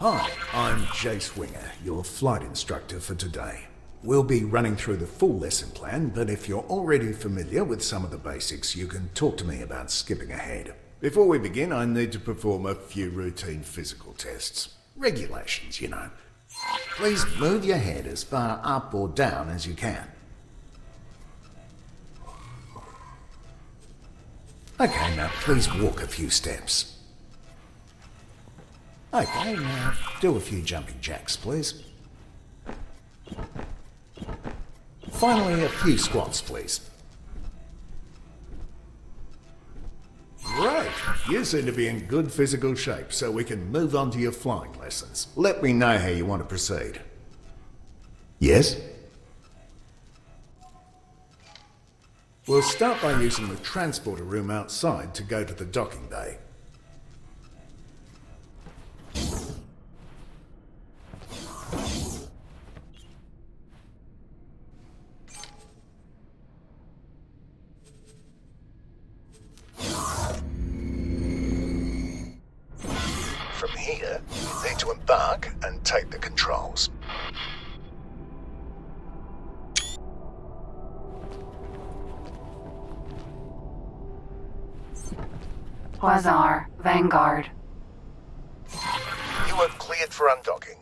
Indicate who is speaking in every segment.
Speaker 1: Hi, I'm Jace Winger, your flight instructor for today. We'll be running through the full lesson plan, but if you're already familiar with some of the basics, you can talk to me about skipping ahead. Before we begin, I need to perform a few routine physical tests. Regulations, you know. Please move your head as far up or down as you can. Okay, now please walk a few steps. Okay, now do a few jumping jacks, please. Finally, a few squats, please. Great! You seem to be in good physical shape, so we can move on to your flying lessons. Let me know how you want to proceed. Yes? We'll start by using the transporter room outside to go to the docking bay. From here, you need to embark and take the controls.
Speaker 2: Quasar, Vanguard.
Speaker 1: You are cleared for undocking.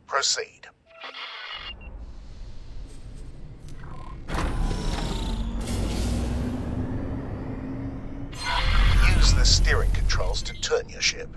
Speaker 1: Proceed. Use the steering controls to turn your ship.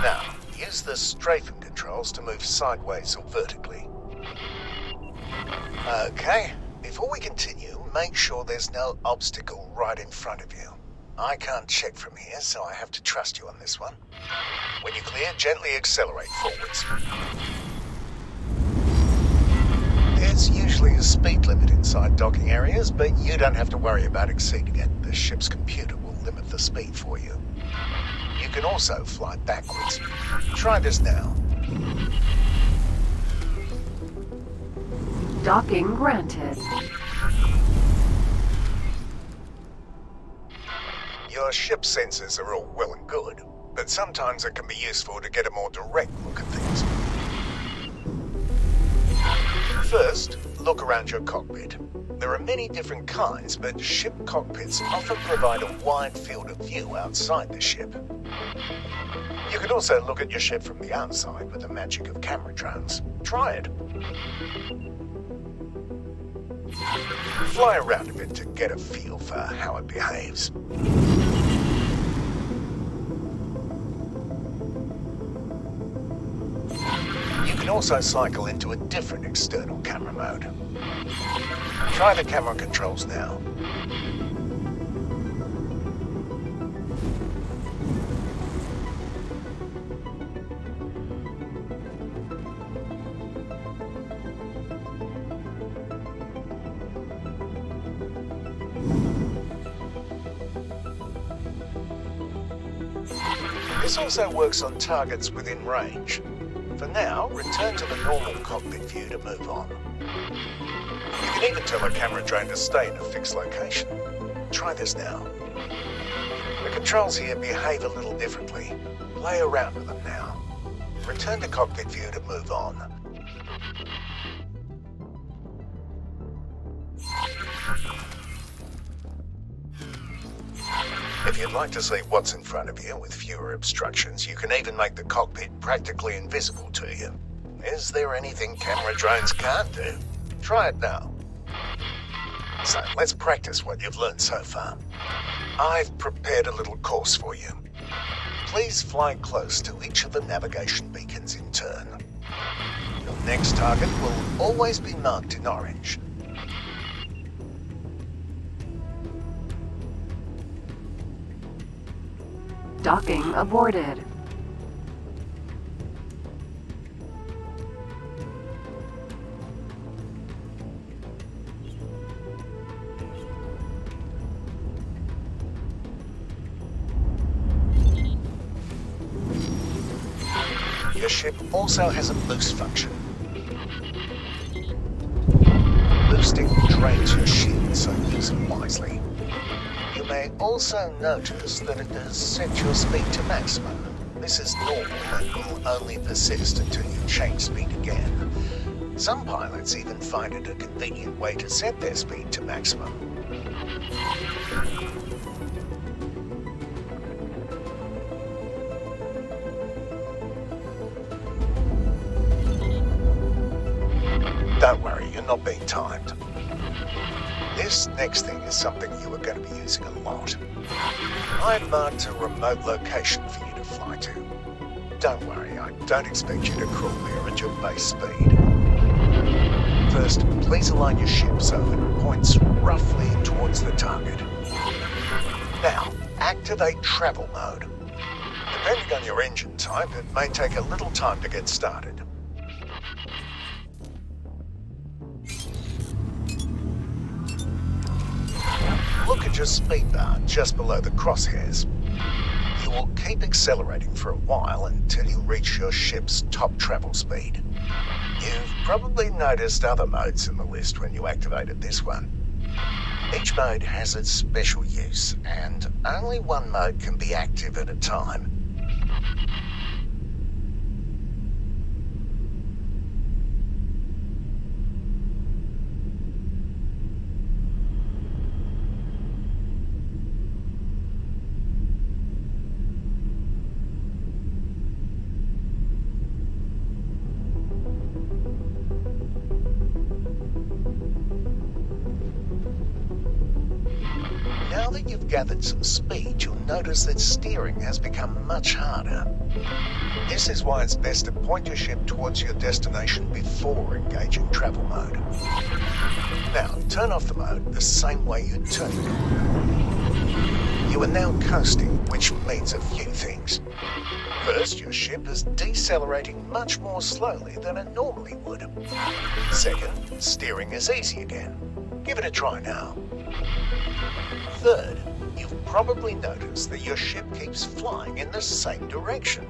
Speaker 1: Now, use the strafing controls to move sideways or vertically. Okay, before we continue, make sure there's no obstacle right in front of you. I can't check from here, so I have to trust you on this one. When you're clear, gently accelerate forwards. There's usually a speed limit inside docking areas, but you don't have to worry about exceeding it. The ship's computer will limit the speed for you. You can also fly backwards. Try this now.
Speaker 2: Docking granted.
Speaker 1: Your ship sensors are all well and good, but sometimes it can be useful to get a more direct look at things. First, look around your cockpit. There are many different kinds, but ship cockpits often provide a wide field of view outside the ship. You can also look at your ship from the outside with the magic of camera drones. Try it. Fly around a bit to get a feel for how it behaves. You can also cycle into a different external camera mode. Try the camera controls now. This also works on targets within range. For now, return to the normal cockpit view to move on. You can even tell a camera drone to stay in a fixed location. Try this now. The controls here behave a little differently. Play around with them now. Return to cockpit view to move on. If you'd like to see what's in front of you with fewer obstructions, you can even make the cockpit practically invisible to you. Is there anything camera drones can't do? Try it now. So let's practice what you've learned so far. I've prepared a little course for you. Please fly close to each of the navigation beacons in turn. Your next target will always be marked in orange.
Speaker 2: Docking aborted.
Speaker 1: Your ship also has a boost function. Boosting drains your shield, so use it wisely. You may also notice that it has set your speed to maximum. This is normal and will only persist until you change speed again. Some pilots even find it a convenient way to set their speed to maximum. Don't worry, you're not being timed. This next thing is something you are going to be using a lot. I've marked a remote location for you to fly to. Don't worry, I don't expect you to crawl there at your base speed. First, please align your ship so it points roughly towards the target. Now, activate travel mode. Depending on your engine type, it may take a little time to get started. Look at your speed bar just below the crosshairs. You will keep accelerating for a while until you reach your ship's top travel speed. You've probably noticed other modes in the list when you activated this one. Each mode has its special use, and only one mode can be active at a time. Now that you've gathered some speed, you'll notice that steering has become much harder. This is why it's best to point your ship towards your destination before engaging travel mode. Now, turn off the mode the same way you turn it on. You are now coasting, which means a few things. First, your ship is decelerating much more slowly than it normally would. Second, steering is easy again. Give it a try now. Third, you've probably noticed that your ship keeps flying in the same direction.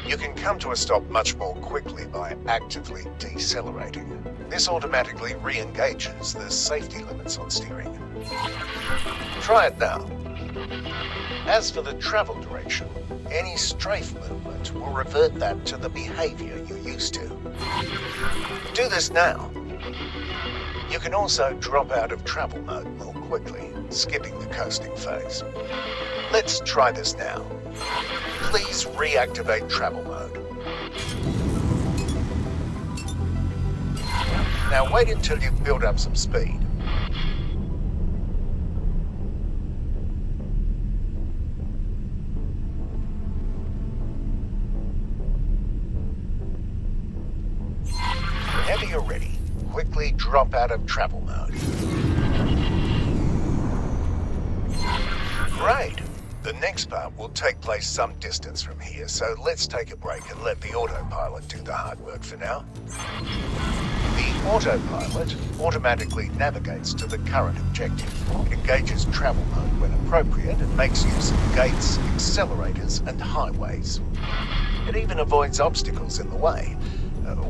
Speaker 1: You can come to a stop much more quickly by actively decelerating. This automatically re-engages the safety limits on steering. Try it now. As for the travel direction, any strafe movement will revert that to the behavior you're used to. Do this now. You can also drop out of travel mode more quickly, skipping the coasting phase. Let's try this now. Please reactivate travel mode. Now wait until you've built up some speed. Whenever you're ready, quickly drop out of travel mode. Great! The next part will take place some distance from here, so let's take a break and let the autopilot do the hard work for now. The autopilot automatically navigates to the current objective. It engages travel mode when appropriate and makes use of gates, accelerators, and highways. It even avoids obstacles in the way.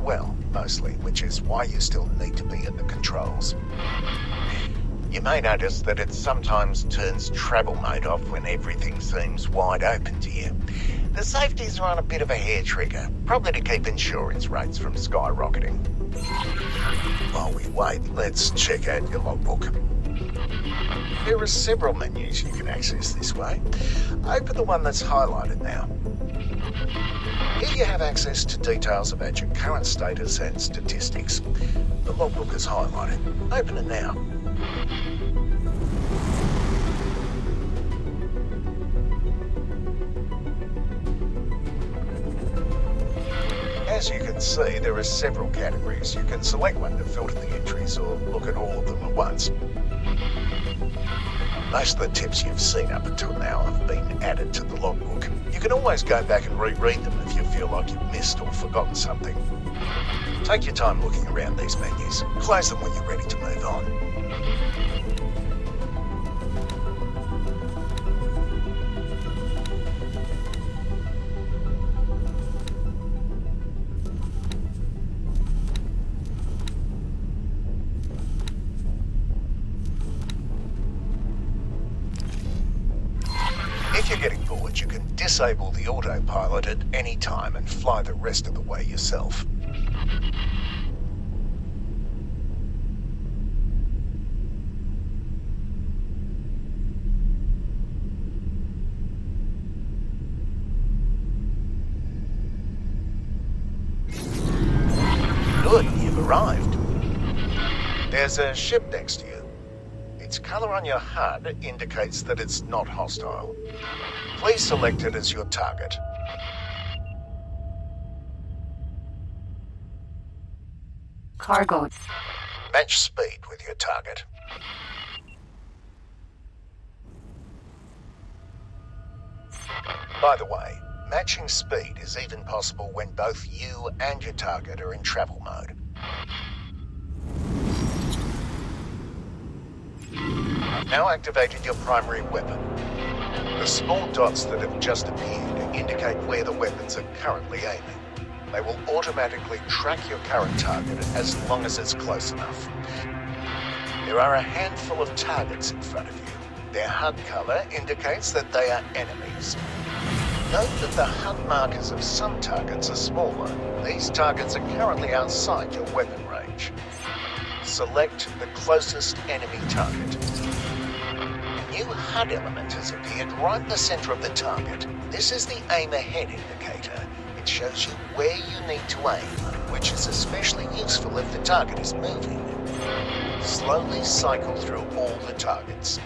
Speaker 1: Well, mostly, which is why you still need to be at the controls. You may notice that it sometimes turns travel mode off when everything seems wide open to you. The safeties are on a bit of a hair trigger, probably to keep insurance rates from skyrocketing. While we wait, let's check out your logbook. There are several menus you can access this way. Open the one that's highlighted now. Here you have access to details about your current status and statistics. The logbook is highlighted. Open it now. As you can see, there are several categories. You can select one to filter the entries or look at all of them at once. Most of the tips you've seen up until now have been added to the logbook. You can always go back and reread them if you feel like you've missed or forgotten something. Take your time looking around these menus. Close them when you're ready to move on. If you're getting bored, you can disable the autopilot at any time and fly the rest of the way yourself. Good, you've arrived. There's a ship next to you. Its color on your HUD indicates that it's not hostile. Please select it as your target.
Speaker 2: Cargo.
Speaker 1: Match speed with your target. By the way, matching speed is even possible when both you and your target are in travel mode. I've now activated your primary weapon. The small dots that have just appeared indicate where the weapons are currently aiming. They will automatically track your current target as long as it's close enough. There are a handful of targets in front of you. Their HUD color indicates that they are enemies. Note that the HUD markers of some targets are smaller. These targets are currently outside your weapon range. Select the closest enemy target. A new HUD element has appeared right in the center of the target. This is the aim ahead indicator. It shows you where you need to aim, which is especially useful if the target is moving. Slowly cycle through all the targets.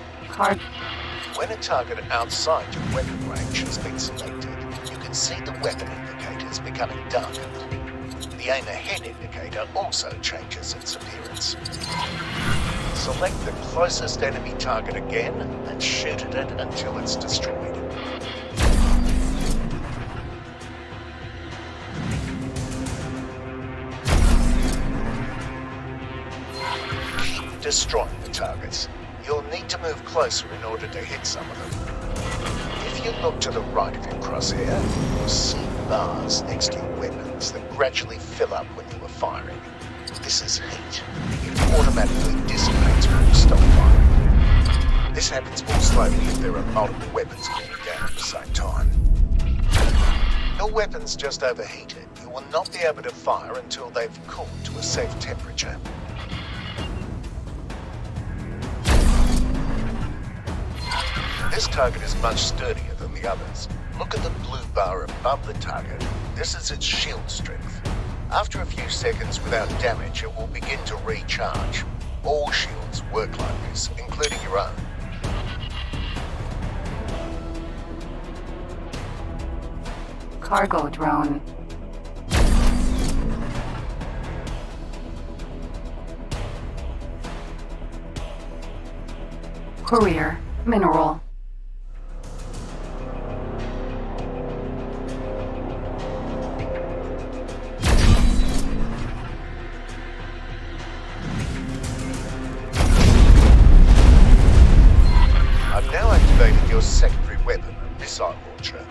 Speaker 1: When a target outside your weapon range has been selected, you can see the weapon indicators becoming darker. The aim ahead indicator also changes its appearance. Select the closest enemy target again and shoot at it until it's destroyed. Keep destroying the targets. You'll need to move closer in order to hit some of them. If you look to the right of your crosshair, you'll see bars next to your weapons that gradually fill up when you are firing. This is heat. It automatically dissipates when you stop firing. This happens more slowly if there are multiple weapons cooling down at the same time. Your weapons just overheated. You will not be able to fire until they've cooled to a safe temperature. This target is much sturdier than the others. Look at the blue bar above the target. This is its shield strength. After a few seconds without damage, it will begin to recharge. All shields work like this, including your own.
Speaker 2: Cargo drone. Courier. Mineral.
Speaker 1: I've now activated your secondary weapon, a missile launcher.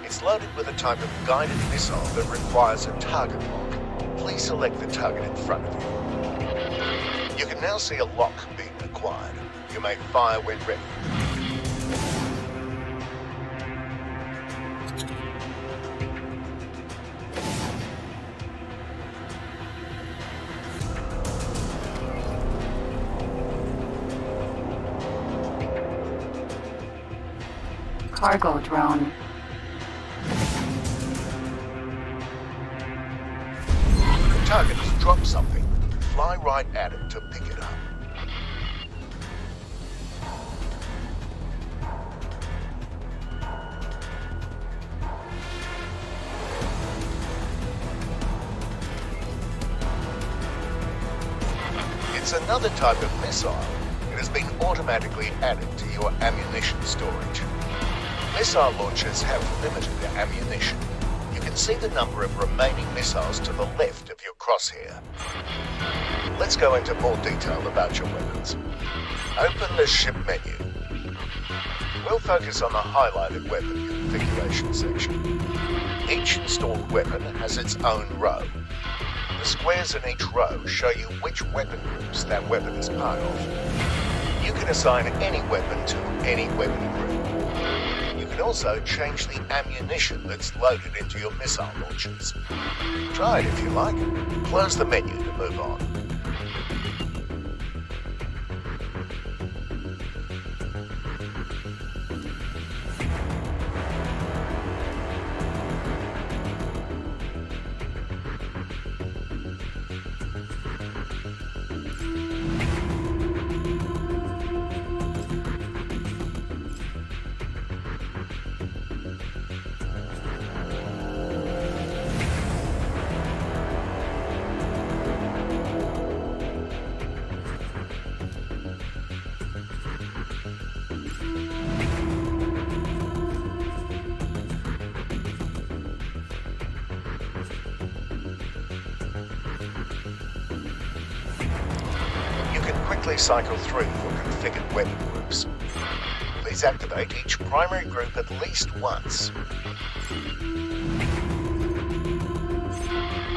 Speaker 1: It's loaded with a type of guided missile that requires a target lock. Please select the target in front of you. You can now see a lock being acquired. You may fire when ready.
Speaker 2: Cargo drone.
Speaker 1: The target has dropped something. Fly right at it to pick it up. There's another type of missile. It has been automatically added to your ammunition storage. Missile launchers have limited ammunition. You can see the number of remaining missiles to the left of your crosshair. Let's go into more detail about your weapons. Open the ship menu. We'll focus on the highlighted weapon configuration section. Each installed weapon has its own row. The squares in each row show you which weapon groups that weapon is part of. You can assign any weapon to any weapon group. You can also change the ammunition that's loaded into your missile launchers. Try it if you like. Close the menu to move on. Cycle through your configured weapon groups. Please activate each primary group at least once.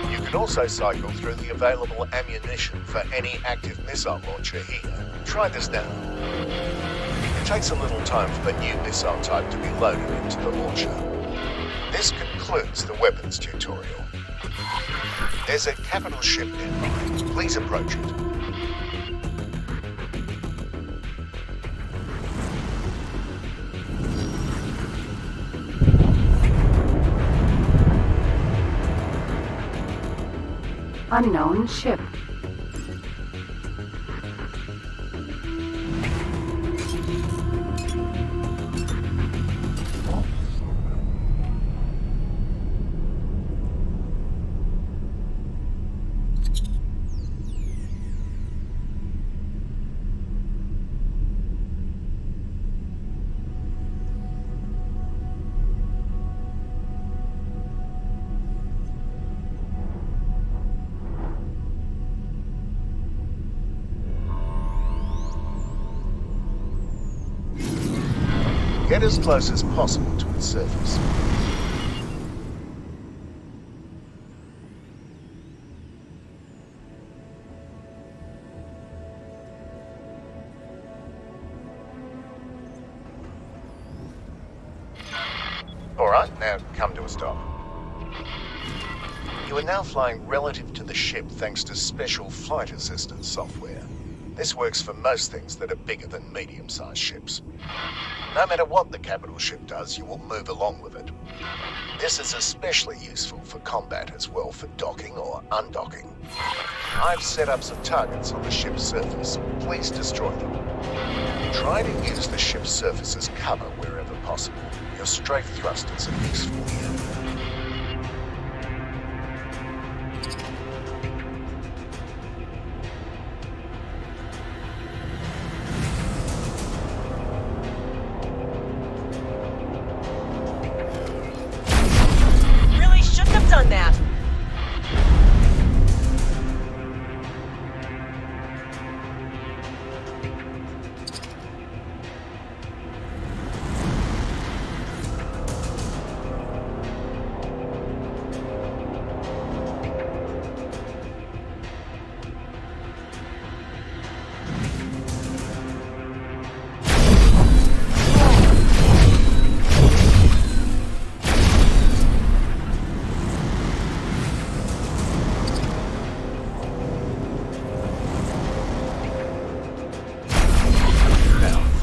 Speaker 1: You can also cycle through the available ammunition for any active missile launcher here. Try this now. It takes a little time for the new missile type to be loaded into the launcher. This concludes the weapons tutorial. There's a capital ship nearby. Please approach it.
Speaker 2: Unknown ship.
Speaker 1: Get as close as possible to its surface. Alright, now come to a stop. You are now flying relative to the ship thanks to special flight assistance software. This works for most things that are bigger than medium-sized ships. No matter what the capital ship does, you will move along with it. This is especially useful for combat as well for docking or undocking. I've set up some targets on the ship's surface. Please destroy them. Try to use the ship's surface as cover wherever possible. Your strafe thrusters are useful here.
Speaker 3: Done that.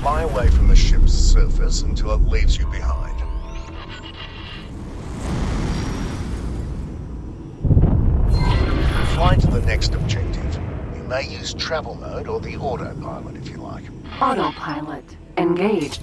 Speaker 1: Fly away from the ship's surface until it leaves you behind. Fly to the next objective. You may use travel mode or the autopilot if you like.
Speaker 2: Autopilot engaged.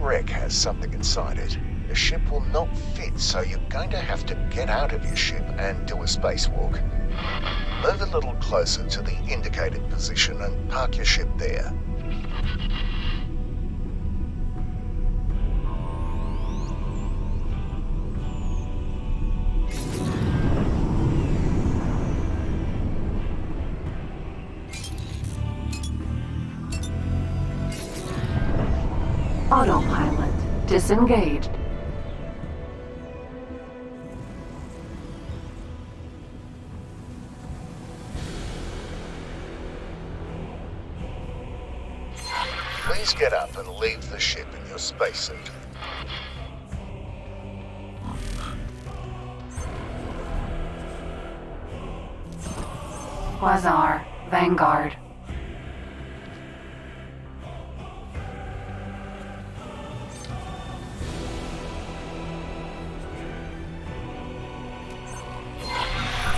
Speaker 1: wreck has something inside it. The ship will not fit, so you're going to have to get out of your ship and do a spacewalk. Move a little closer to the indicated position and park your ship there.
Speaker 2: Autopilot disengaged.
Speaker 1: Please get up and leave the ship in your spacesuit.
Speaker 2: Quasar, Vanguard.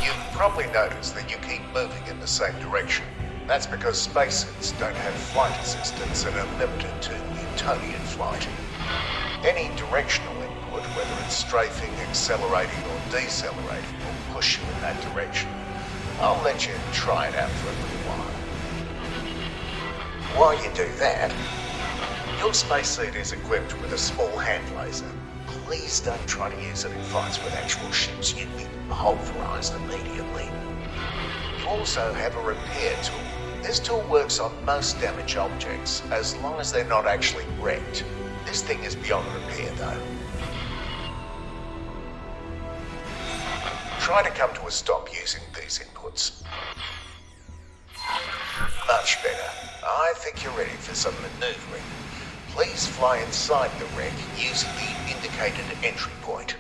Speaker 1: You've probably noticed that you keep moving in the same direction. That's because spacesuits don't have flight assistance and are limited to Newtonian flight. Any directional input, whether it's strafing, accelerating or decelerating, will push you in that direction. I'll let you try it out for a little while. While you do that, your spacesuit is equipped with a small hand laser. Please don't try to use it in fights with actual ships. You'd be pulverized immediately. You also have a repair tool. This tool works on most damaged objects, as long as they're not actually wrecked. This thing is beyond repair, though. Try to come to a stop using these inputs. Much better. I think you're ready for some maneuvering. Please fly inside the wreck using the indicated entry point.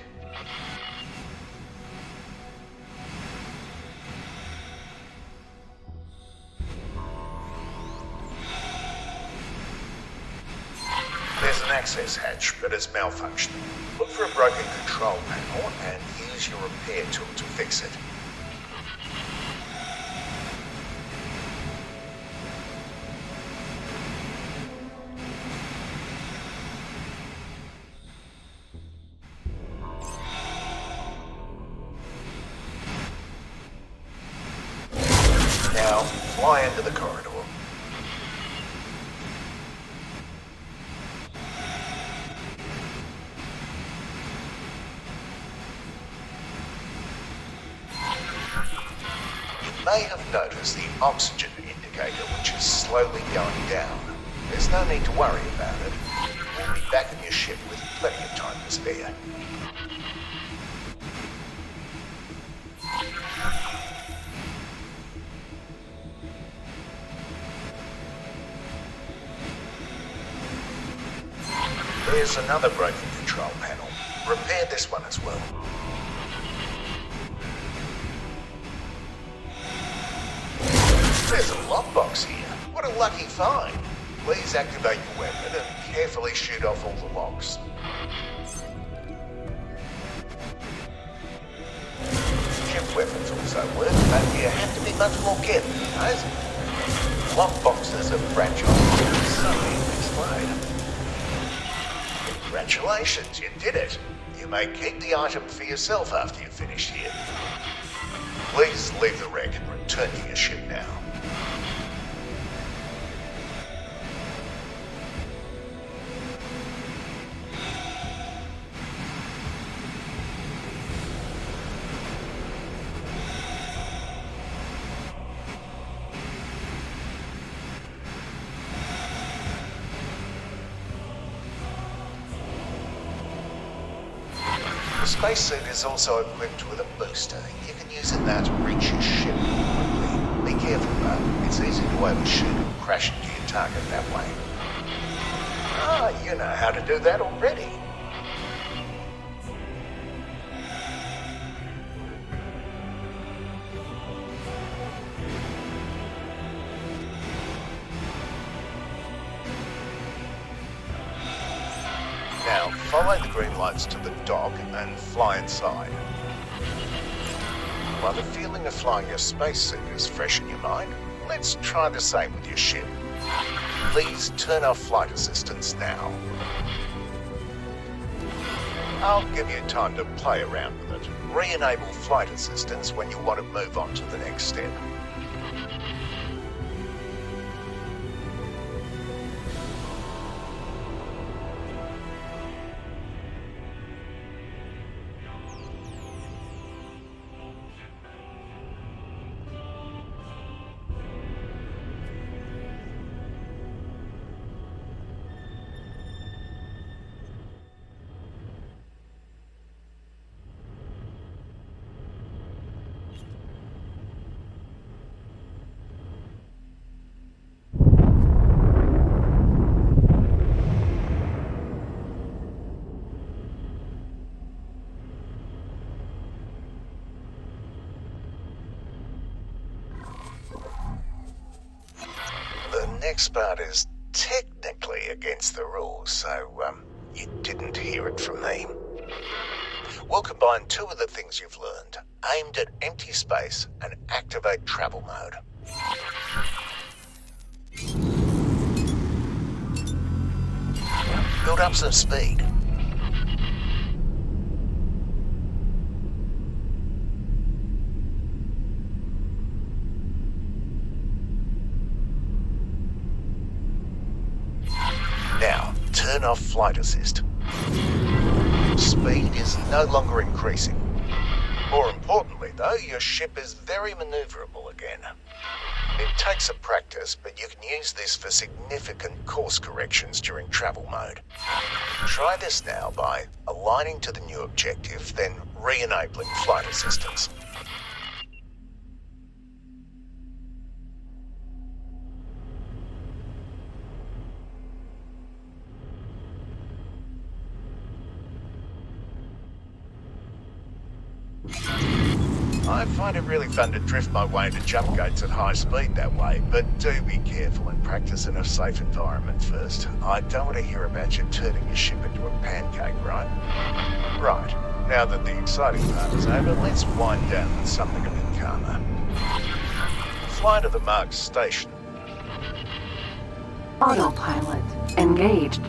Speaker 1: There's an access hatch, but it's malfunctioning. Look for a broken control panel and use your repair tool to fix it. Now, fly into the corridor. You may have noticed the oxygen indicator, which is slowly going down. There's no need to worry about it. We'll be back in your ship with plenty of time to spare. There's another broken control panel. Repair this one as well. There's a lockbox here. What a lucky find. Please activate your weapon and carefully shoot off all the locks. Ship weapons also work, but you have to be much more careful, guys. Lockboxes are fragile and so explode. Congratulations, you did it. You may keep the item for yourself after you're finished here. Please leave the wreck and return to your ship now. The spacesuit is also equipped with a booster. You can use it now to reach your ship quickly. Be careful though, it's easy to overshoot and crash into your target that way. Ah, you know how to do that already. Now, follow the green lights to the dock and fly inside. While the feeling of flying your spacesuit is fresh in your mind, let's try the same with your ship. Please turn off flight assistance now. I'll give you time to play around with it. Re-enable flight assistance when you want to move on to the next step. The next part is technically against the rules, so you didn't hear it from me. We'll combine two of the things you've learned, aimed at empty space, and activate travel mode. Build up some speed. Now, turn off flight assist. Speed is no longer increasing. More importantly, though, your ship is very maneuverable again. It takes some practice, but you can use this for significant course corrections during travel mode. Try this now by aligning to the new objective, then re-enabling flight assistance. I find it really fun to drift my way into jump gates at high speed that way, but do be careful and practice in a safe environment first. I don't want to hear about you turning your ship into a pancake, right? Right, now that the exciting part is over, let's wind down with something a bit calmer. Fly to the marked station.
Speaker 2: Autopilot engaged.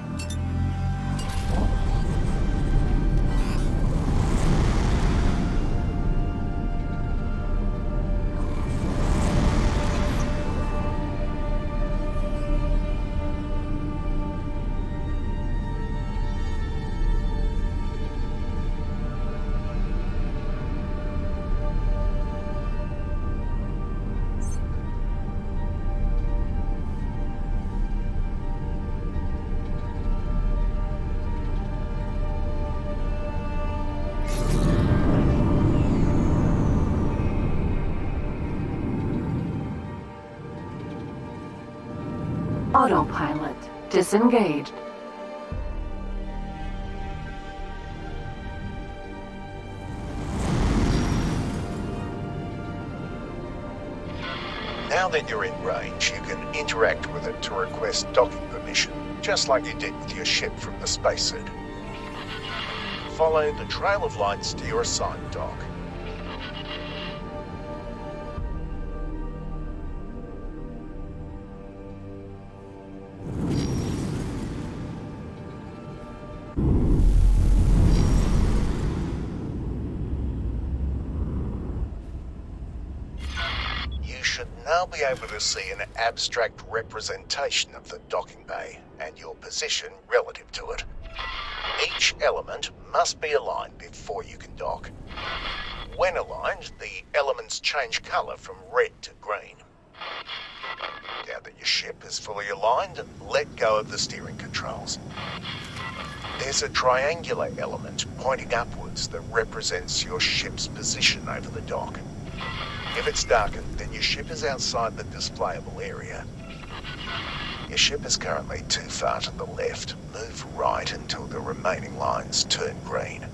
Speaker 2: Autopilot disengaged.
Speaker 1: Now that you're in range, you can interact with it to request docking permission, just like you did with your ship from the spacesuit. Follow the trail of lights to your assigned dock. Now be able to see an abstract representation of the docking bay and your position relative to it. Each element must be aligned before you can dock. When aligned, the elements change colour from red to green. Now that your ship is fully aligned, let go of the steering controls. There's a triangular element pointing upwards that represents your ship's position over the dock. If it's darkened, then your ship is outside the displayable area. Your ship is currently too far to the left. Move right until the remaining lines turn green.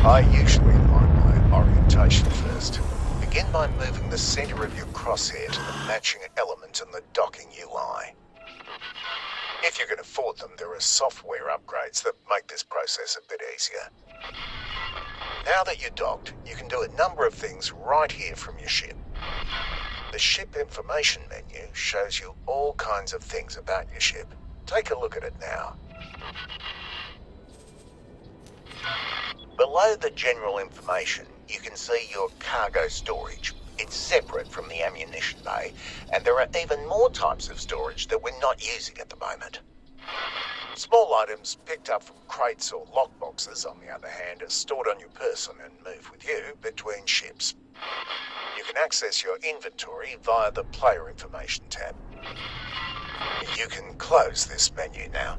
Speaker 1: I usually align my orientation first. Begin by moving the center of your crosshair to the matching element in the docking UI. If you can afford them, there are software upgrades that make this process a bit easier. Now that you're docked, you can do a number of things right here from your ship. The ship information menu shows you all kinds of things about your ship. Take a look at it now. Below the general information, you can see your cargo storage. It's separate from the ammunition bay, and there are even more types of storage that we're not using at the moment. Small items picked up from crates or lockboxes, on the other hand, are stored on your person and move with you between ships. You can access your inventory via the Player Information tab. You can close this menu now.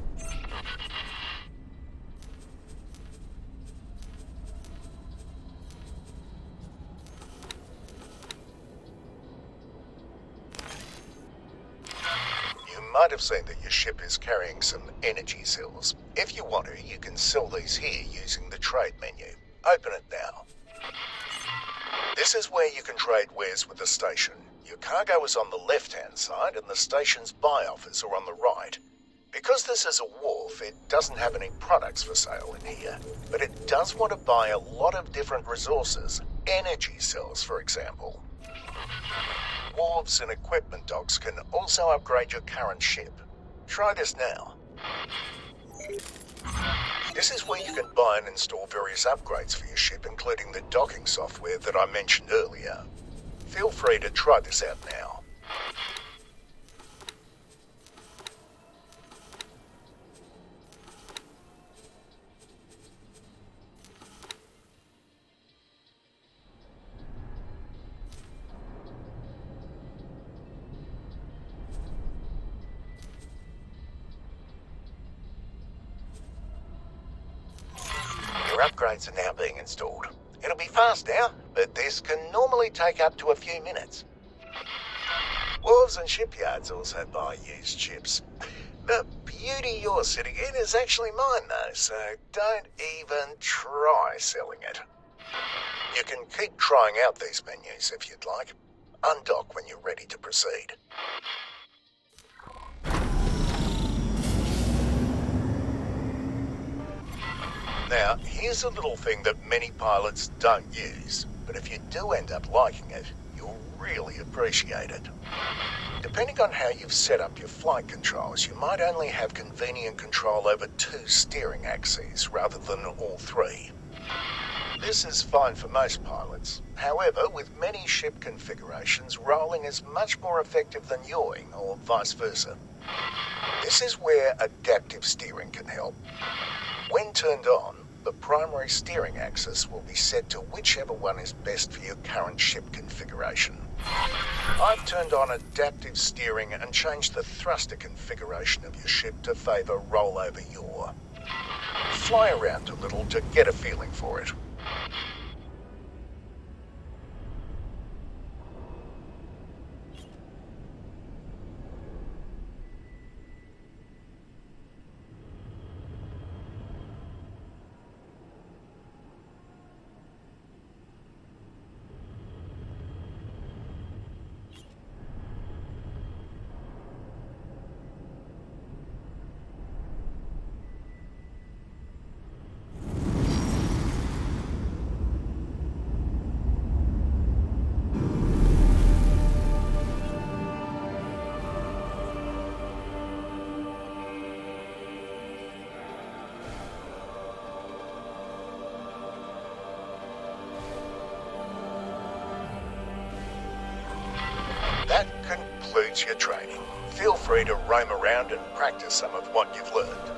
Speaker 1: You might have seen that your ship is carrying some energy cells. If you want to, you can sell these here using the trade menu. Open it now. This is where you can trade wares with the station. Your cargo is on the left-hand side and the station's buy offers are on the right. Because this is a wharf, it doesn't have any products for sale in here, but it does want to buy a lot of different resources. Energy cells, for example. Wharves and equipment docks can also upgrade your current ship. Try this now. This is where you can buy and install various upgrades for your ship, including the docking software that I mentioned earlier. Feel free to try this out now. Your upgrades are now being installed. It'll be fast now, but this can normally take up to a few minutes. Wharves and shipyards also buy used ships. The beauty you're sitting in is actually mine though, so don't even try selling it. You can keep trying out these menus if you'd like. Undock when you're ready to proceed. Now, here's a little thing that many pilots don't use, but if you do end up liking it, you'll really appreciate it. Depending on how you've set up your flight controls, you might only have convenient control over 2 steering axes rather than all 3. This is fine for most pilots. However, with many ship configurations, rolling is much more effective than yawing, or vice versa. This is where adaptive steering can help. When turned on, the primary steering axis will be set to whichever one is best for your current ship configuration. I've turned on adaptive steering and changed the thruster configuration of your ship to favour rollover yaw. Fly around a little to get a feeling for it. That concludes your training. Feel free to roam around and practice some of what you've learned.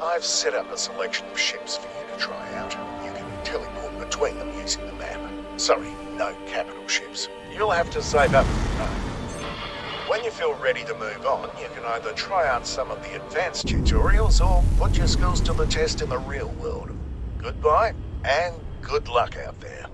Speaker 1: I've set up a selection of ships for you to try out. You can teleport between them using the map. Sorry, no capital ships. You'll have to save up for your own. When you feel ready to move on, you can either try out some of the advanced tutorials or put your skills to the test in the real world. Goodbye, and good luck out there.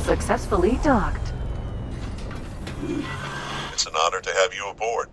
Speaker 2: Successfully docked.
Speaker 3: It's an honor to have you aboard.